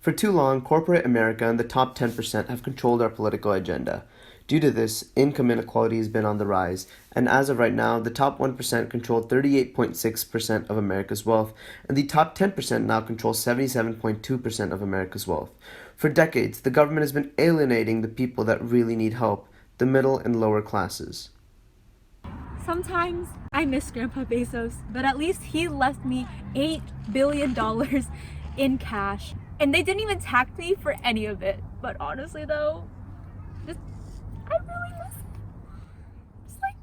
For too long, corporate America and the top 10% have controlled our political agenda. Due to this, income inequality has been on the rise, and as of right now, the top 1% control 38.6% of America's wealth, and the top 10% now control 77.2% of America's wealth. For decades, the government has been alienating the people that really need help, the middle and lower classes. Sometimes I miss Grandpa Bezos, but at least he left me $8 billion in cash. And they didn't even tax me for any of it. But honestly though, I really miss it. It's like,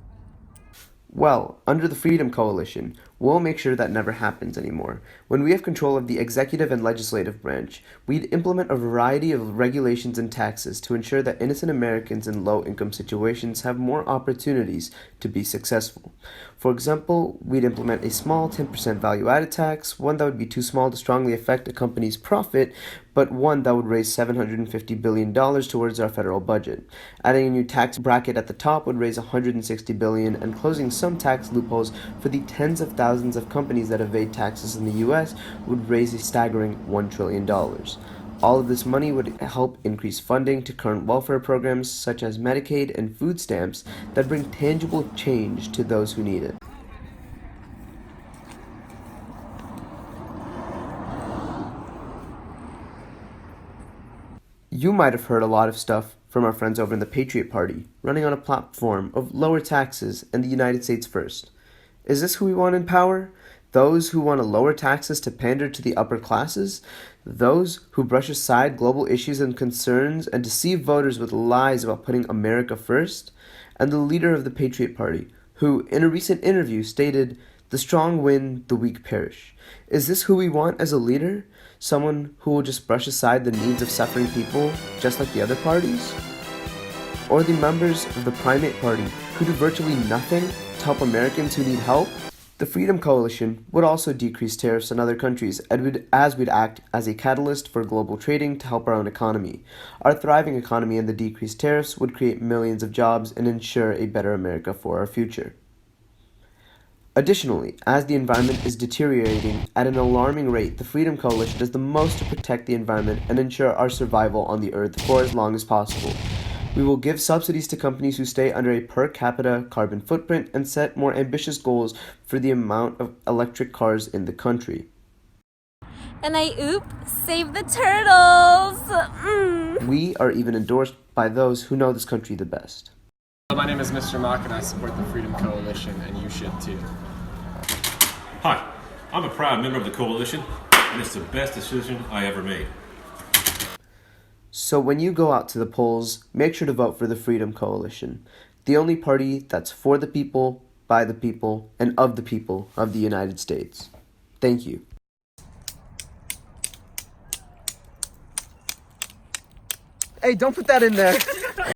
Well, under the Freedom Coalition, we'll make sure that never happens anymore. When we have control of the executive and legislative branch, we'd implement a variety of regulations and taxes to ensure that innocent Americans in low-income situations have more opportunities to be successful. For example, we'd implement a small 10% value-added tax, one that would be too small to strongly affect a company's profit, but one that would raise $750 billion towards our federal budget. Adding a new tax bracket at the top would raise $160 billion, and closing some tax loopholes for the tens of thousands of companies that evade taxes in the U.S. would raise a staggering $1 trillion. All of this money would help increase funding to current welfare programs such as Medicaid and food stamps that bring tangible change to those who need it. You might have heard a lot of stuff from our friends over in the Patriot Party, running on a platform of lower taxes and the United States first. Is this who we want in power? Those who want to lower taxes to pander to the upper classes? Those who brush aside global issues and concerns and deceive voters with lies about putting America first? And the leader of the Patriot Party, who, in a recent interview, stated, "The strong win, the weak perish." Is this who we want as a leader? Someone who will just brush aside the needs of suffering people, just like the other parties? Or the members of the Primate Party, who do virtually nothing to help Americans who need help? The Freedom Coalition would also decrease tariffs on other countries as we'd act as a catalyst for global trading to help our own economy. Our thriving economy and the decreased tariffs would create millions of jobs and ensure a better America for our future. Additionally, as the environment is deteriorating at an alarming rate, the Freedom Coalition does the most to protect the environment and ensure our survival on the earth for as long as possible. We will give subsidies to companies who stay under a per capita carbon footprint and set more ambitious goals for the amount of electric cars in the country. and save the turtles. We are even endorsed by those who know this country the best. My name is Mr. Mock and I support the Freedom Coalition, and you should too. Hi, I'm a proud member of the coalition, and it's the best decision I ever made. So when you go out to the polls, make sure to vote for the Freedom Coalition, the only party that's for the people, by the people, and of the people of the United States. Thank you. Hey, don't put that in there.